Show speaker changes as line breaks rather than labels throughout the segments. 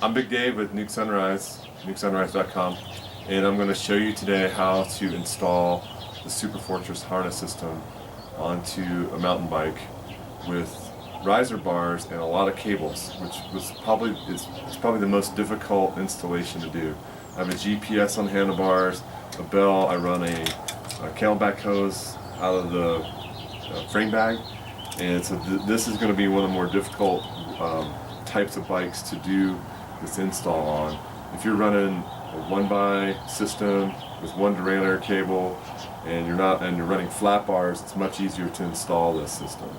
I'm Big Dave with Nuke Sunrise, nukesunrise.com, and I'm going to show you today how to install the Superfortress harness system onto a mountain bike with riser bars and a lot of cables, which was probably the most difficult installation to do. I have a GPS on handlebars, a bell. I run a camelback hose out of the frame bag, and so this is going to be one of the more difficult types of bikes to do this install on. If you're running a 1x system with one derailleur cable and you're running flat bars, it's much easier to install this system.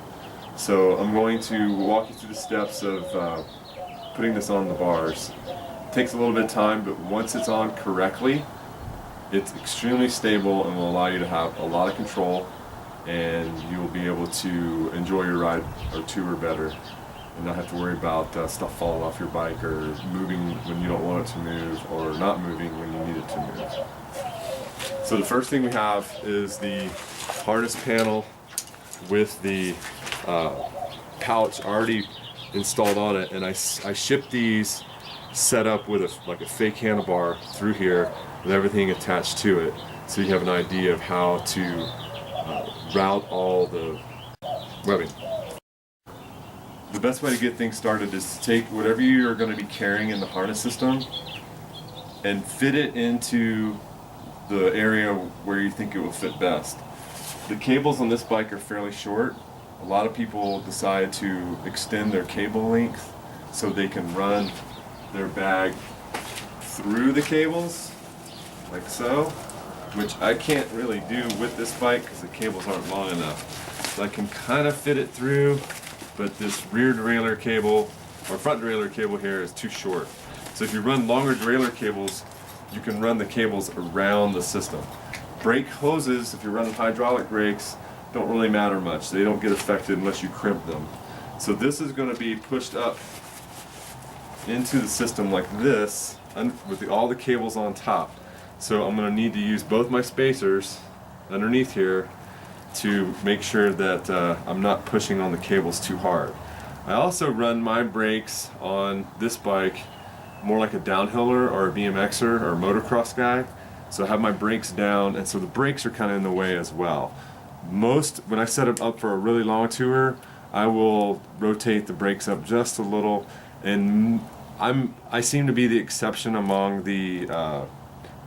So I'm going to walk you through the steps of putting this on the bars. It takes a little bit of time, but once it's on correctly, it's extremely stable and will allow you to have a lot of control, and you will be able to enjoy your ride or tour better and not have to worry about stuff falling off your bike or moving when you don't want it to move or not moving when you need it to move. So the first thing we have is the harness panel with the pouch already installed on it, and I shipped these set up with a fake handlebar through here with everything attached to it, so you have an idea of how to route all the webbing. The best way to get things started is to take whatever you're going to be carrying in the harness system and fit it into the area where you think it will fit best. The cables on this bike are fairly short. A lot of people decide to extend their cable length so they can run their bag through the cables, like so, which I can't really do with this bike because the cables aren't long enough. So I can kind of fit it through, but this rear derailleur cable, or front derailleur cable here, is too short. So if you run longer derailleur cables, you can run the cables around the system. Brake hoses, if you're running hydraulic brakes, don't really matter much. They don't get affected unless you crimp them. So this is going to be pushed up into the system like this, with all the cables on top. So I'm going to need to use both my spacers underneath here to make sure that I'm not pushing on the cables too hard. I also run my brakes on this bike more like a downhiller or a BMXer or a motocross guy. So I have my brakes down, and so the brakes are kind of in the way as well. When I set it up for a really long tour, I will rotate the brakes up just a little, and I seem to be the exception among the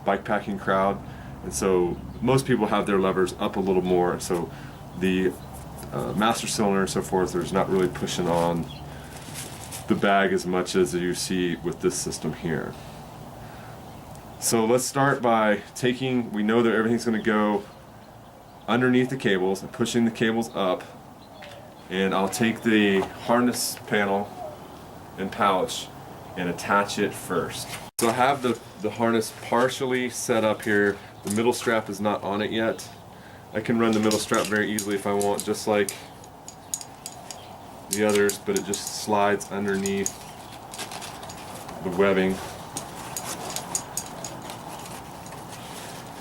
bikepacking crowd, and so most people have their levers up a little more, so the master cylinder and so forth is not really pushing on the bag as much as you see with this system here. So let's start by we know that everything's going to go underneath the cables and pushing the cables up, and I'll take the harness panel and pouch and attach it first. So I have the harness partially set up here. The middle strap is not on it yet. I can run the middle strap very easily if I want, just like the others, but it just slides underneath the webbing.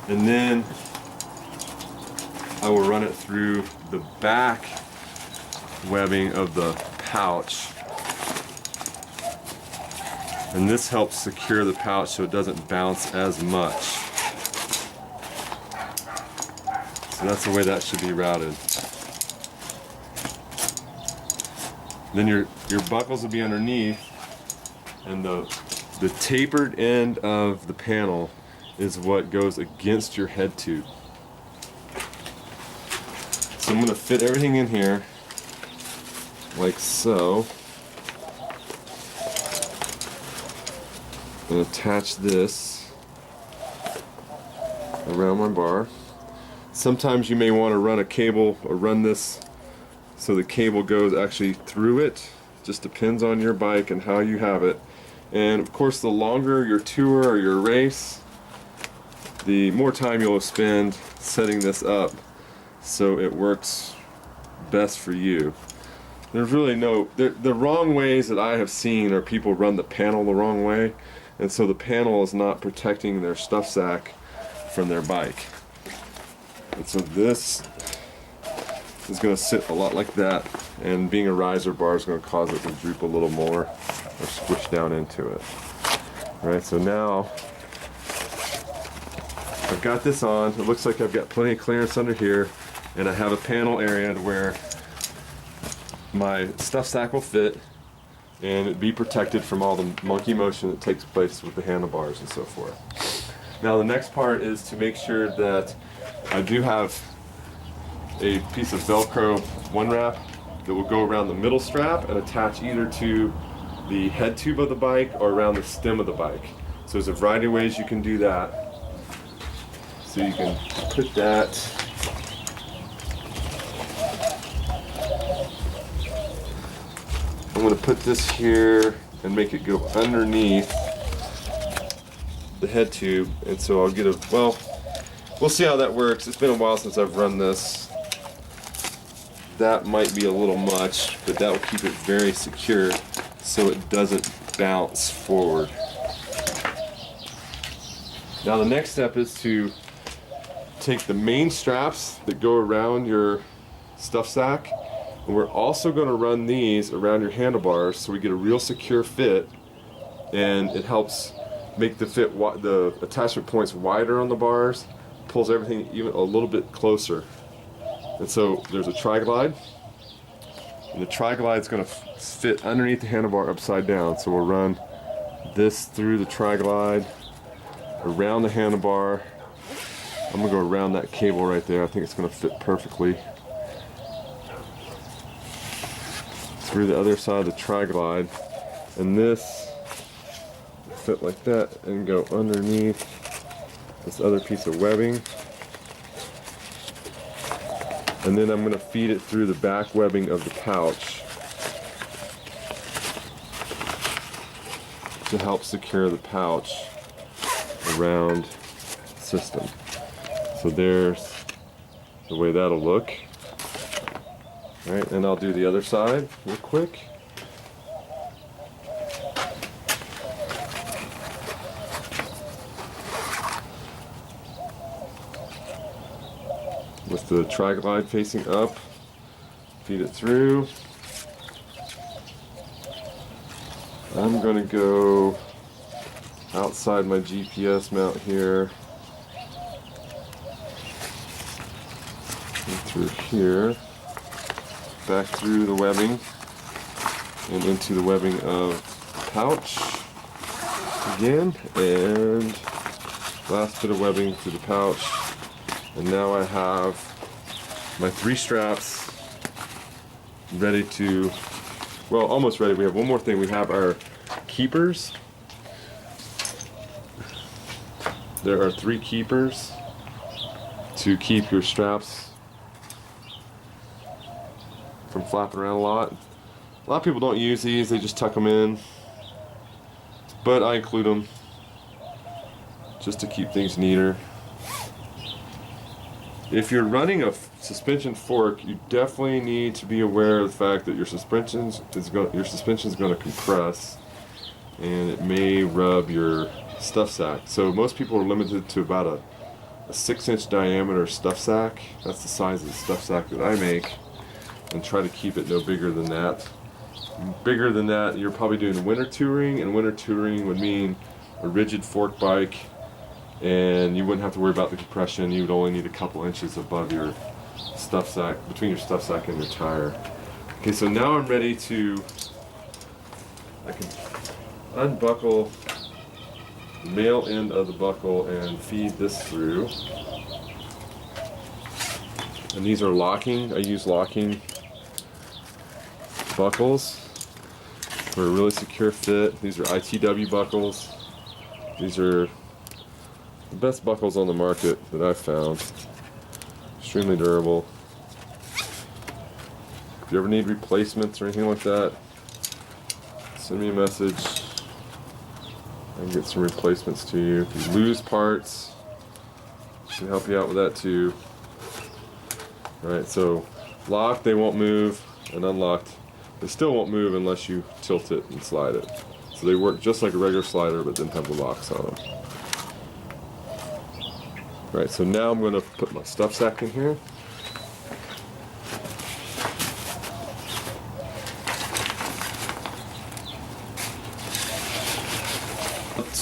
And then I will run it through the back webbing of the pouch. And this helps secure the pouch so it doesn't bounce as much. So that's the way that should be routed. Then your buckles will be underneath, and the tapered end of the panel is what goes against your head tube. So I'm going to fit everything in here like so, and attach this around my bar. Sometimes you may want to run a cable or run this so the cable goes actually through it. Just depends on your bike and how you have it. And of course, the longer your tour or your race, the more time you'll spend setting this up so it works best for you. There's really the wrong ways that I have seen are people run the panel the wrong way, and so the panel is not protecting their stuff sack from their bike. And so this is going to sit a lot like that, and being a riser bar is going to cause it to droop a little more or squish down into it. All right, so now I've got this on. It looks like I've got plenty of clearance under here, and I have a panel area to where my stuff sack will fit and it'd be protected from all the monkey motion that takes place with the handlebars and so forth. Now the next part is to make sure that I do have a piece of Velcro one wrap that will go around the middle strap and attach either to the head tube of the bike or around the stem of the bike. So there's a variety of ways you can do that. So you can put that I'm going to put this here and make it go underneath the head tube, and so I'll get a, well, we'll see how that works. It's been a while since I've run this. That might be a little much, but that will keep it very secure so it doesn't bounce forward. Now the next step is to take the main straps that go around your stuff sack, and we're also going to run these around your handlebars so we get a real secure fit, and it helps make the the attachment points wider on the bars, pulls everything even a little bit closer. And so there's a tri-glide, and the tri-glide is going to fit underneath the handlebar upside down. So we'll run this through the tri-glide, around the handlebar. I'm going to go around that cable right there. I think it's going to fit perfectly. Through the other side of the tri-glide, and this will fit like that and go underneath this other piece of webbing, and then I'm going to feed it through the back webbing of the pouch to help secure the pouch around the system. So there's the way that'll look. All right, and I'll do the other side real quick. With the tri-glide facing up, feed it through. I'm going to go outside my GPS mount here and through here, back through the webbing and into the webbing of the pouch again, and last bit of webbing through the pouch. And now I have my 3 straps ready to, well, almost ready. We have one more thing. We have our keepers. There are 3 keepers to keep your straps from flapping around a lot. A lot of people don't use these, they just tuck them in, but I include them just to keep things neater. If you're running a suspension fork, you definitely need to be aware of the fact that your suspension is going to compress, and it may rub your stuff sack. So most people are limited to about a 6-inch diameter stuff sack. That's the size of the stuff sack that I make, and try to keep it no bigger than that. Bigger than that, you're probably doing winter touring, and winter touring would mean a rigid fork bike, and you wouldn't have to worry about the compression. You would only need a couple inches above your stuff sack, between your stuff sack and your tire. Okay, so now I'm ready to, I can unbuckle the male end of the buckle and feed this through. And these are locking. I use locking buckles for a really secure fit. These are ITW buckles. These are the best buckles on the market that I've found. Extremely durable. If you ever need replacements or anything like that, send me a message. I can get some replacements to you. If you lose parts, I can help you out with that too. Alright, so locked, they won't move, and unlocked, they still won't move unless you tilt it and slide it. So they work just like a regular slider, but then have the locks on them. Alright, so now I'm going to put my stuff sack in here.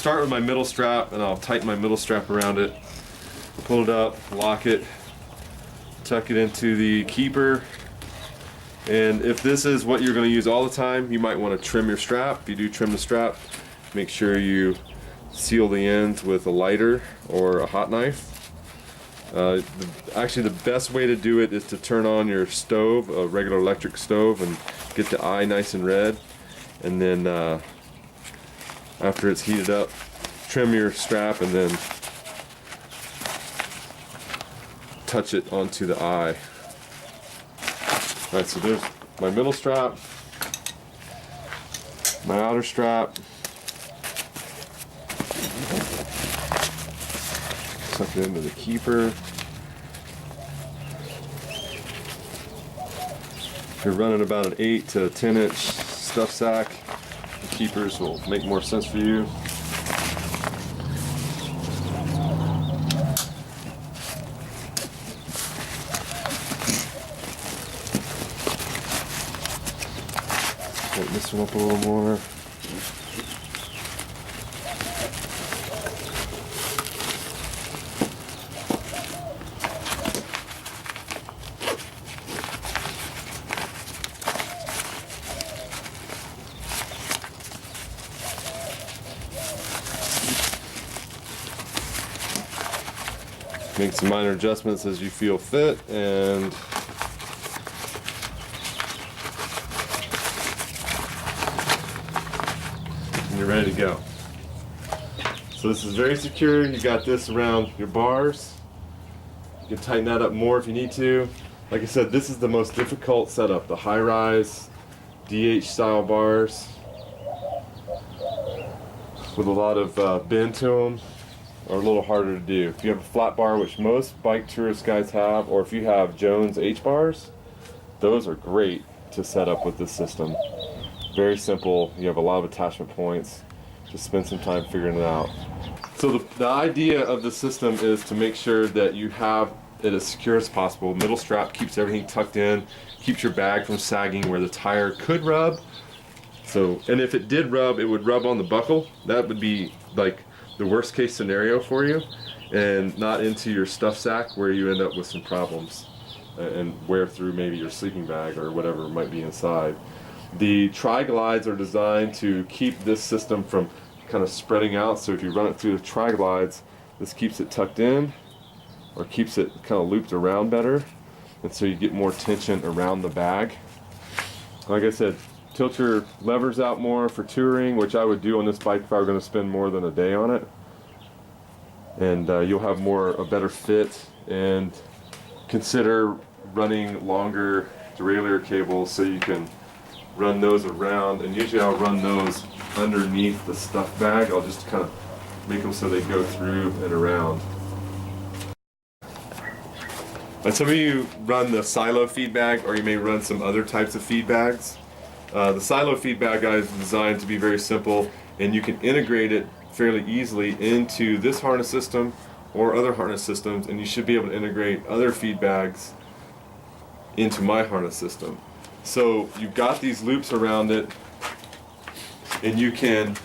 start with my middle strap, and I'll tighten my middle strap around it, pull it up, lock it, tuck it into the keeper. And if this is what you're going to use all the time, you might want to trim your strap. If you do trim the strap, make sure you seal the ends with a lighter or a hot knife. Actually, the best way to do it is to turn on your stove, a regular electric stove, and get the eye nice and red. And then after it's heated up, trim your strap and then touch it onto the eye. Alright, so there's my middle strap, my outer strap. Tuck it into the keeper. If you're running about an 8 to 10 inch stuff sack, the keepers will make more sense for you. Tighten this one up a little more. Make some minor adjustments as you feel fit, and you're ready to go. So this is very secure. You got this around your bars. You can tighten that up more if you need to. Like I said, this is the most difficult setup, the high-rise DH style bars with a lot of bend to them. Are a little harder to do. If you have a flat bar, which most bike tourist guys have, or if you have Jones H bars, those are great to set up with this system. Very simple. You have a lot of attachment points. Just spend some time figuring it out. So the idea of the system is to make sure that you have it as secure as possible. Middle strap keeps everything tucked in, keeps your bag from sagging where the tire could rub. So, and if it did rub, it would rub on the buckle. That would be like the worst case scenario for you, and not into your stuff sack where you end up with some problems and wear through maybe your sleeping bag or whatever might be inside. The tri-glides are designed to keep this system from kind of spreading out, so if you run it through the tri-glides, this keeps it tucked in or keeps it kind of looped around better, and so you get more tension around the bag. Like I said, tilt your levers out more for touring, which I would do on this bike if I were going to spend more than a day on it. And you'll have a better fit, and consider running longer derailleur cables so you can run those around. And usually I'll run those underneath the stuff bag. I'll just kind of make them so they go through and around. And some of you run the silo feed bag, or you may run some other types of feed bags. The silo feed bag guide is designed to be very simple, and you can integrate it fairly easily into this harness system or other harness systems, and you should be able to integrate other feed bags into my harness system. So you've got these loops around it, and you can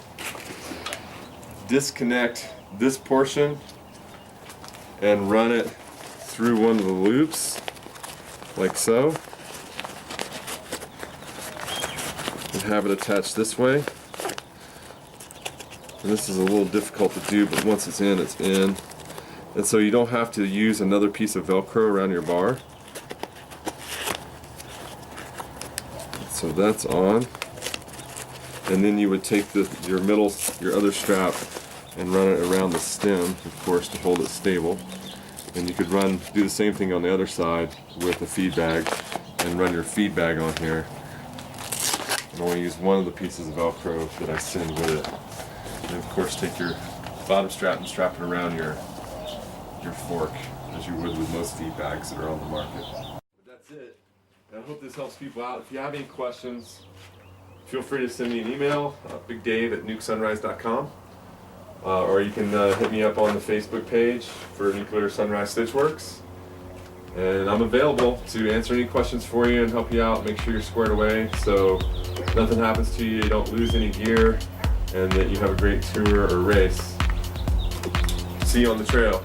disconnect this portion and run it through one of the loops like so, and have it attached this way. And this is a little difficult to do, but once it's in, it's in. And so you don't have to use another piece of Velcro around your bar. So that's on. And then you would take your other strap and run it around the stem, of course, to hold it stable. And you could do the same thing on the other side with the feed bag, and run your feed bag on here. And only use one of the pieces of Velcro that I send with it. And of course, take your bottom strap and strap it around your fork, as you would with most feed bags that are on the market. But that's it. And I hope this helps people out. If you have any questions, feel free to send me an email, bigdave@nukesunrise.com. Or you can hit me up on the Facebook page for Nuclear Sunrise Stitchworks. And I'm available to answer any questions for you and help you out, make sure you're squared away so nothing happens to you, you don't lose any gear, and that you have a great tour or race. See you on the trail.